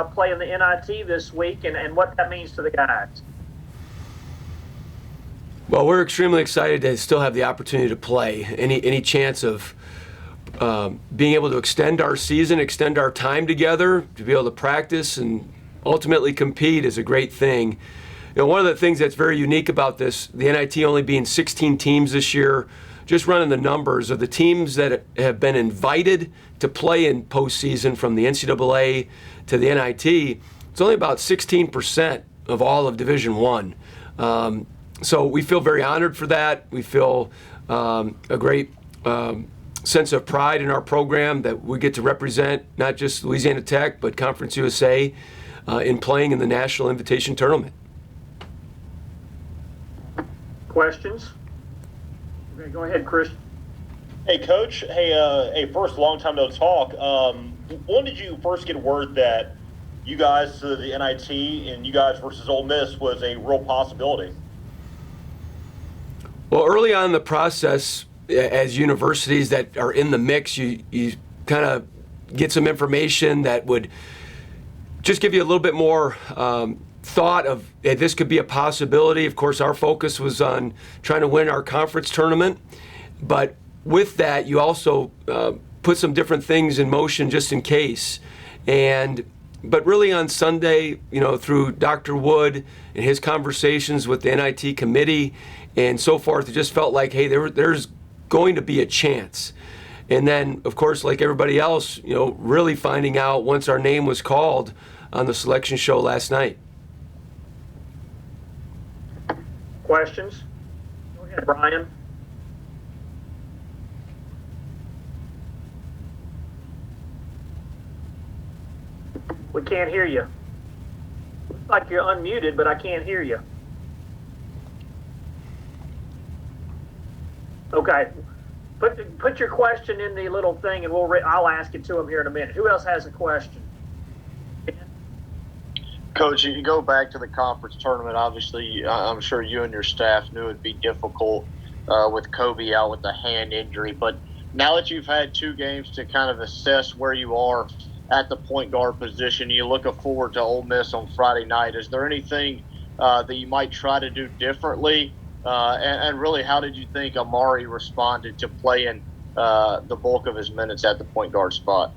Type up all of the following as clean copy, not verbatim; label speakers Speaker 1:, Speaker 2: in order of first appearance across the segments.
Speaker 1: playing the NIT this week and what that means to the guys.
Speaker 2: Well, we're extremely excited to still have the opportunity to play. Any chance of being able to extend our season, extend our time together, to be able to practice and ultimately compete is a great thing. One of the things that's very unique about this, the NIT only being 16 teams this year, just running the numbers of the teams that have been invited to play in postseason from the NCAA to the NIT, it's only about 16% of all of Division I. So we feel very honored for that. We feel a great sense of pride in our program that we get to represent not just Louisiana Tech, but Conference USA in playing in the National Invitation Tournament.
Speaker 1: Questions? Okay, go ahead, Chris.
Speaker 3: Hey, Coach. Hey, first, long time no talk. When did you first get word that you guys to the NIT and you guys versus Ole Miss was a real possibility?
Speaker 2: Well, early on in the process, as universities that are in the mix, you kind of get some information that would just give you a little bit more thought of, hey, this could be a possibility. Of course, our focus was on trying to win our conference tournament. But with that, you also put some different things in motion just in case. But really on Sunday, through Dr. Wood and his conversations with the NIT committee and so forth, it just felt like, hey, there's going to be a chance. And then, of course, like everybody else, really finding out once our name was called on the selection show last night.
Speaker 1: Questions? Go ahead, Brian. We can't hear you. Looks like you're unmuted, but I can't hear you. Okay. Put your question in the little thing, and I'll ask it to him here in a minute. Who else has a question?
Speaker 4: Coach, you go back to the conference tournament. Obviously, I'm sure you and your staff knew it'd be difficult with Kobe out with the hand injury. But now that you've had 2 games to kind of assess where you are at the point guard position, you look forward to Ole Miss on Friday night. Is there anything that you might try to do differently? And really, how did you think Amari responded to playing the bulk of his minutes at the point guard spot?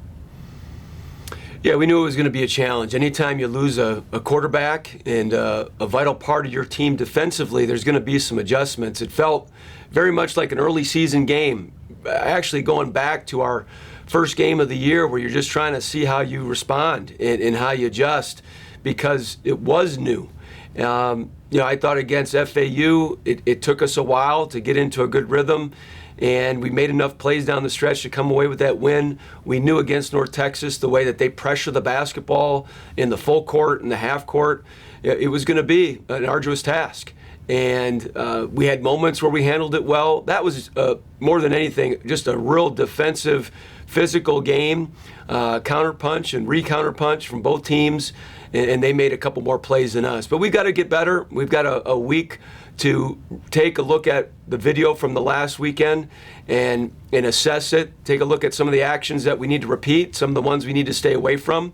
Speaker 2: Yeah, we knew it was going to be a challenge. Anytime you lose a quarterback and a vital part of your team defensively, there's going to be some adjustments. It felt very much like an early season game, actually going back to our first game of the year where you're just trying to see how you respond and how you adjust because it was new. I thought against FAU, it took us a while to get into a good rhythm. And we made enough plays down the stretch to come away with that win. We knew against North Texas the way that they pressure the basketball in the full court and the half court, it was going to be an arduous task. And we had moments where we handled it well. That was more than anything just a real defensive, physical game, counterpunch and re-counterpunch from both teams. And they made a couple more plays than us. But we've got to get better. We've got a week to take a look at the video from the last weekend and assess it, take a look at some of the actions that we need to repeat, some of the ones we need to stay away from,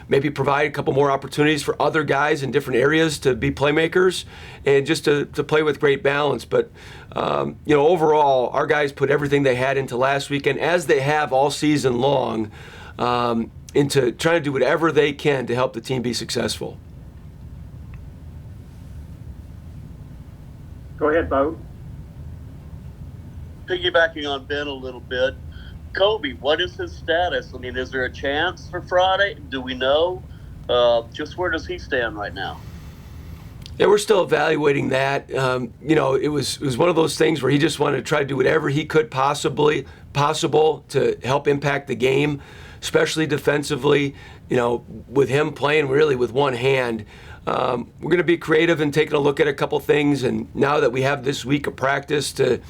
Speaker 2: maybe provide a couple more opportunities for other guys in different areas to be playmakers and just to play with great balance. But, overall, our guys put everything they had into last weekend, as they have all season long, into trying to do whatever they can to help the team be successful.
Speaker 1: Go ahead, Bo.
Speaker 5: Piggybacking on Ben a little bit, Kobe, what is his status? I mean, is there a chance for Friday? Do we know? Just where does he stand right now?
Speaker 2: Yeah, we're still evaluating that. It was one of those things where he just wanted to try to do whatever he could possible to help impact the game, especially defensively. With him playing really with one hand. We're going to be creative and taking a look at a couple things. And now that we have this week of practice to,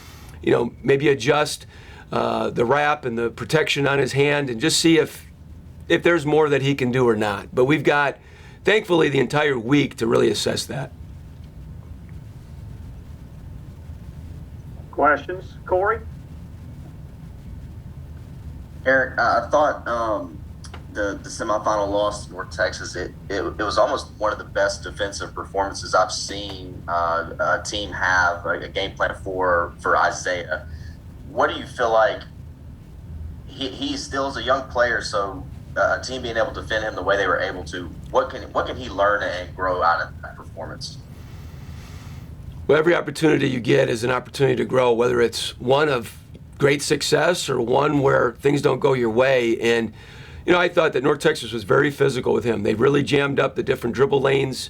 Speaker 2: maybe adjust the wrap and the protection on his hand and just see if there's more that he can do or not. But we've got, thankfully, the entire week to really assess that.
Speaker 1: Questions? Corey?
Speaker 6: Eric, I thought the semifinal loss to North Texas, it was almost one of the best defensive performances I've seen a team have a game plan for Isaiah. What do you feel like? He still is a young player, so a team being able to defend him the way they were able to, what can he learn and grow out of that performance?
Speaker 2: Well, every opportunity you get is an opportunity to grow, whether it's one of great success or one where things don't go your way. And I thought that North Texas was very physical with him. They really jammed up the different dribble lanes.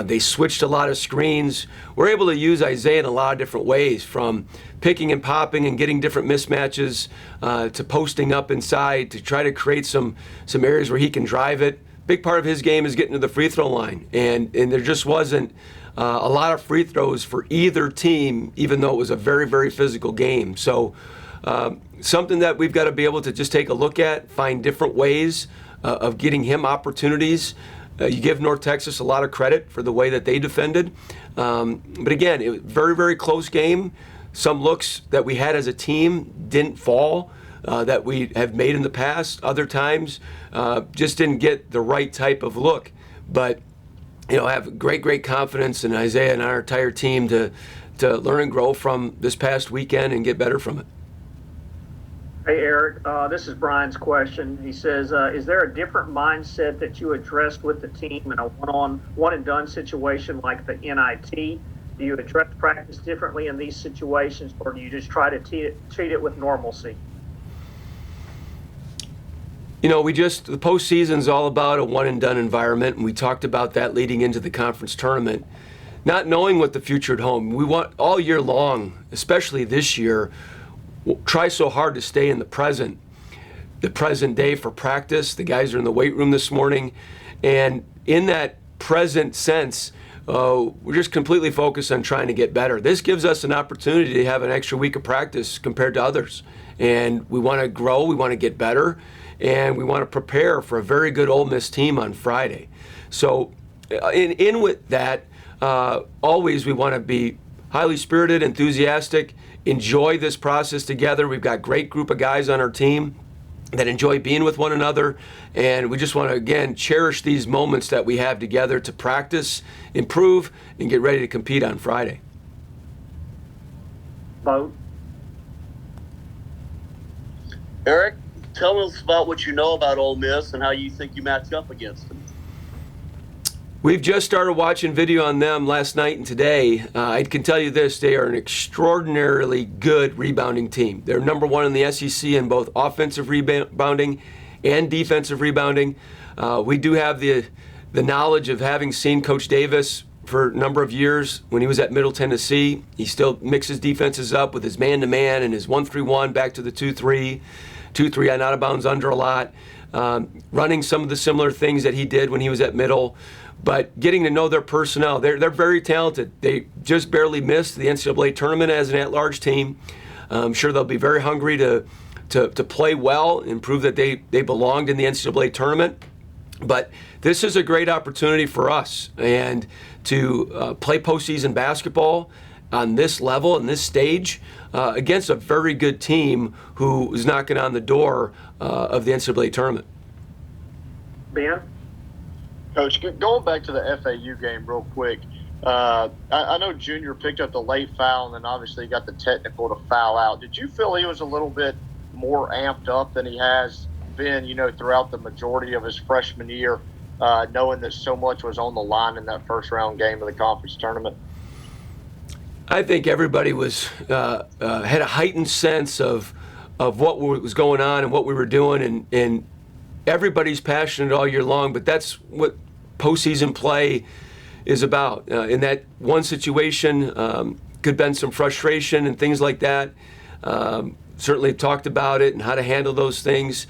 Speaker 2: They switched a lot of screens. We're able to use Isaiah in a lot of different ways, from picking and popping and getting different mismatches to posting up inside to try to create some areas where he can drive it. Big part of his game is getting to the free throw line. And there just wasn't a lot of free throws for either team, even though it was a very, very physical game. So something that we've got to be able to just take a look at, find different ways of getting him opportunities. You give North Texas a lot of credit for the way that they defended. But again, it was a very, very close game. Some looks that we had as a team didn't fall that we have made in the past. Other times just didn't get the right type of look. But I have great confidence in Isaiah and our entire team to learn and grow from this past weekend and get better from it.
Speaker 1: Hey, Eric, this is Brian's question. He says, is there a different mindset that you addressed with the team in a one-and-done situation like the NIT? Do you address practice differently in these situations, or do you just try to treat it with normalcy?
Speaker 2: The postseason's all about a one-and-done environment, and we talked about that leading into the conference tournament. Not knowing what the future at home, we want all year long, especially this year, try so hard to stay in the present day for practice. The guys are in the weight room this morning, and in that present sense, we're just completely focused on trying to get better. This gives us an opportunity to have an extra week of practice compared to others, and we want to grow, we want to get better, and we want to prepare for a very good Ole Miss team on Friday. So in with that, always we want to be highly spirited, enthusiastic, enjoy this process together. We've got a great group of guys on our team that enjoy being with one another, and we just want to, again, cherish these moments that we have together to practice, improve, and get ready to compete on Friday.
Speaker 1: Vote.
Speaker 5: Eric, tell us about what you know about Ole Miss and how you think you match up against them.
Speaker 2: We've just started watching video on them last night and today. I can tell you this, they are an extraordinarily good rebounding team. They're number one in the SEC in both offensive rebounding and defensive rebounding. We do have the knowledge of having seen Coach Davis for a number of years when he was at Middle Tennessee. He still mixes defenses up with his man-to-man and his 1-3-1 back to the 2-3, 2-3 on out-of-bounds under a lot, running some of the similar things that he did when he was at Middle. But getting to know their personnel, they're very talented. They just barely missed the NCAA tournament as an at-large team. I'm sure they'll be very hungry to play well and prove that they belonged in the NCAA tournament. But this is a great opportunity for us and to play postseason basketball on this level and this stage against a very good team who is knocking on the door of the NCAA tournament.
Speaker 1: Ben?
Speaker 4: Coach, going back to the FAU game real quick, I know Junior picked up the late foul and then obviously he got the technical to foul out. Did you feel he was a little bit more amped up than he has been, throughout the majority of his freshman year, knowing that so much was on the line in that first round game of the conference tournament?
Speaker 2: I think everybody was had a heightened sense of what was going on and what we were doing, and everybody's passionate all year long, but that's what postseason play is about. In that one situation, could have been some frustration and things like that. Certainly talked about it and how to handle those things.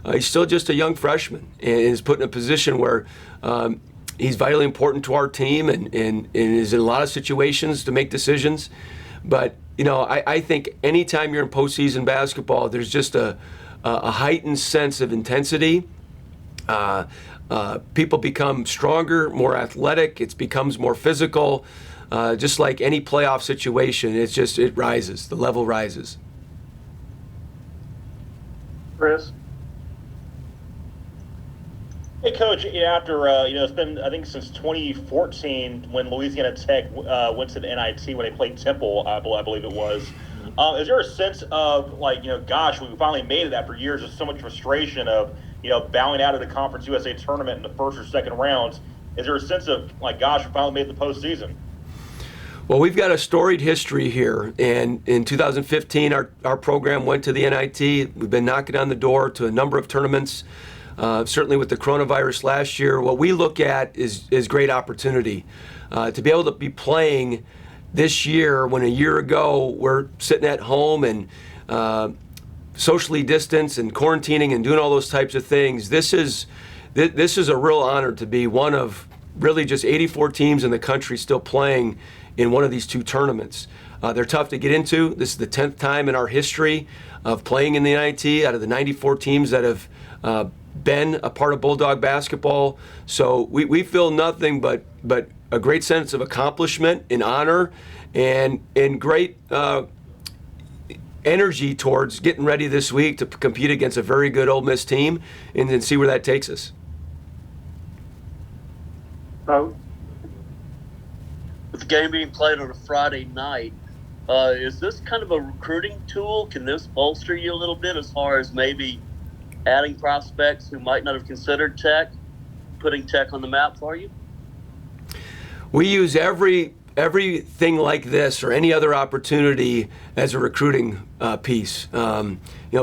Speaker 2: He's still just a young freshman and is put in a position where he's vitally important to our team and is in a lot of situations to make decisions. But, I think anytime you're in postseason basketball, there's just a heightened sense of intensity. People become stronger, more athletic. It becomes more physical. Just like any playoff situation, it rises. The level rises.
Speaker 1: Chris?
Speaker 3: Hey, Coach. After it's been I think since 2014 when Louisiana Tech went to the NIT when they played Temple, I believe it was. Is there a sense of like gosh, we finally made it after years of so much frustration of bowing out of the Conference USA tournament in the first or second rounds? Is there a sense of like gosh, we finally made the postseason?
Speaker 2: Well, we've got a storied history here, and in 2015, our program went to the NIT. We've been knocking on the door to a number of tournaments. Certainly with the coronavirus last year, what we look at is great opportunity to be able to be playing this year when a year ago we're sitting at home and socially distanced and quarantining and doing all those types of things. This is a real honor to be one of really just 84 teams in the country still playing in one of these two tournaments. They're tough to get into. This is the 10th time in our history of playing in the NIT out of the 94 teams that have been a part of Bulldog basketball. So we feel nothing but a great sense of accomplishment and honor and great energy towards getting ready this week to compete against a very good Ole Miss team and then see where that takes us.
Speaker 1: Vote.
Speaker 5: With the game being played on a Friday night, is this kind of a recruiting tool? Can this bolster you a little bit as far as maybe adding prospects who might not have considered Tech, putting Tech on the map for you?
Speaker 2: We use everything like this or any other opportunity as a recruiting piece.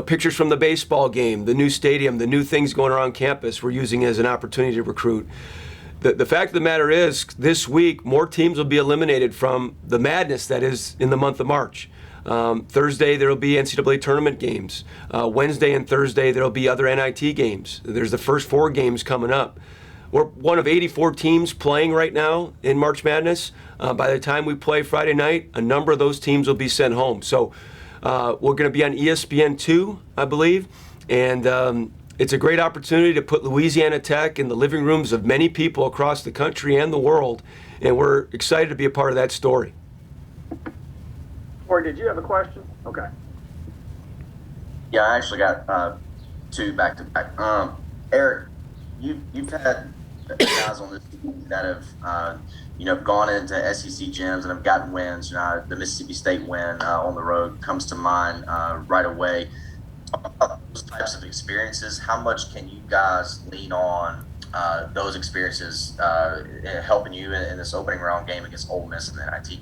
Speaker 2: Pictures from the baseball game, the new stadium, the new things going around campus, we're using as an opportunity to recruit. The fact of the matter is, this week, more teams will be eliminated from the madness that is in the month of March. Thursday, there will be NCAA tournament games. Wednesday and Thursday, there will be other NIT games. There's the first 4 games coming up. We're one of 84 teams playing right now in March Madness. By the time we play Friday night, a number of those teams will be sent home. So we're going to be on ESPN2, I believe, and it's a great opportunity to put Louisiana Tech in the living rooms of many people across the country and the world, and we're excited to be a part of that story.
Speaker 1: Corey, did you have a question? Okay.
Speaker 6: Yeah, I actually got 2 back to back. Eric, you've had guys on this team that have gone into SEC gyms and have gotten wins. The Mississippi State win on the road comes to mind right away. Those types of experiences, how much can you guys lean on those experiences helping you in this opening round game against Ole Miss and the NIT?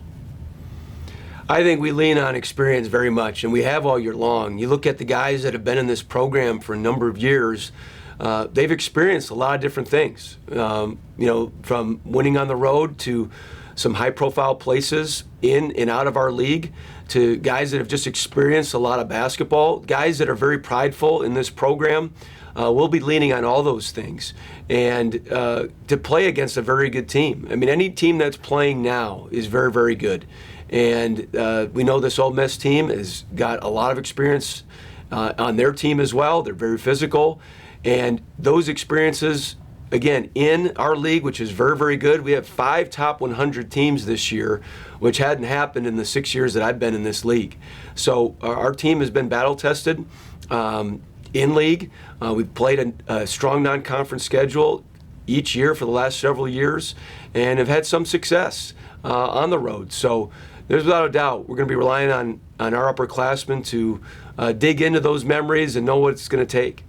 Speaker 2: I think we lean on experience very much, and we have all year long. You look at the guys that have been in this program for a number of years, they've experienced a lot of different things, from winning on the road to some high-profile places in and out of our league, to guys that have just experienced a lot of basketball, guys that are very prideful in this program. We'll be leaning on all those things. And to play against a very good team. I mean, any team that's playing now is very, very good. And we know this Ole Miss team has got a lot of experience on their team as well. They're very physical. And those experiences, again, in our league, which is very, very good, we have 5 top 100 teams this year, which hadn't happened in the 6 years that I've been in this league. So our team has been battle-tested in league. We've played a strong non-conference schedule each year for the last several years and have had some success on the road. So there's without a doubt we're going to be relying on our upperclassmen to dig into those memories and know what it's going to take.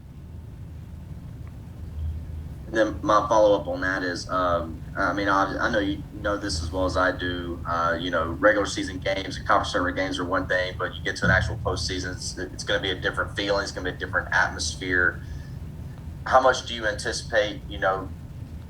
Speaker 6: Then my follow-up on that is, I know you know this as well as I do. Regular season games and conference tournament games are one thing, but you get to an actual postseason, it's going to be a different feeling. It's going to be a different atmosphere. How much do you anticipate,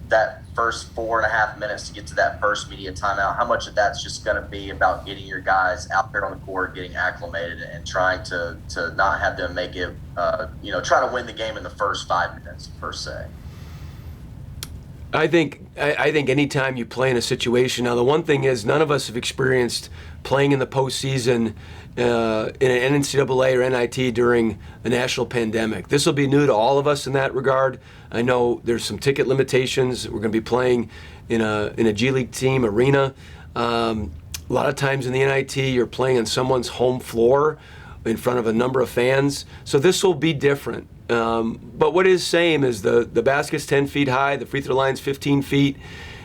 Speaker 6: that first 4.5 minutes to get to that first media timeout? How much of that's just going to be about getting your guys out there on the court, getting acclimated, and trying to not have them make it, try to win the game in the first 5 minutes per se?
Speaker 2: I think anytime you play in a situation, now the one thing is none of us have experienced playing in the postseason in an NCAA or NIT during the national pandemic. This will be new to all of us in that regard. I know there's some ticket limitations. We're going to be playing in a G League team arena. A lot of times in the NIT, you're playing on someone's home floor in front of a number of fans. So this will be different. But what is same is the basket's 10 feet high, the free throw line's 15 feet,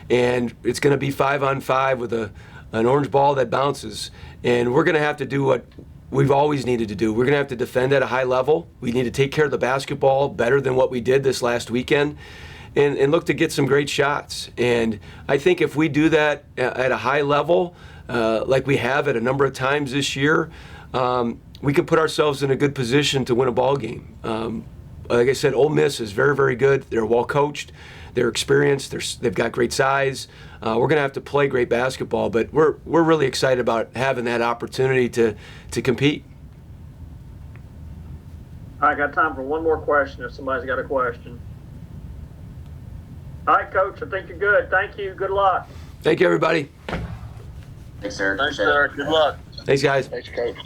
Speaker 2: and it's going to be 5-on-5 with an orange ball that bounces. And we're going to have to do what we've always needed to do. We're going to have to defend at a high level. We need to take care of the basketball better than what we did this last weekend, and look to get some great shots. And I think if we do that at a high level, like we have at a number of times this year, we can put ourselves in a good position to win a ball game. Like I said, Ole Miss is very, very good. They're well coached. They're experienced. They've got great size. We're going to have to play great basketball, but we're really excited about having that opportunity to compete.
Speaker 1: I got time for one more question if somebody's got a question. All right, Coach, I think you're good. Thank you. Good luck.
Speaker 2: Thank you, everybody.
Speaker 6: Thanks, Eric.
Speaker 5: Thanks,
Speaker 6: Appreciate it.
Speaker 5: Eric. Good luck.
Speaker 2: Thanks, guys.
Speaker 4: Thanks, Coach.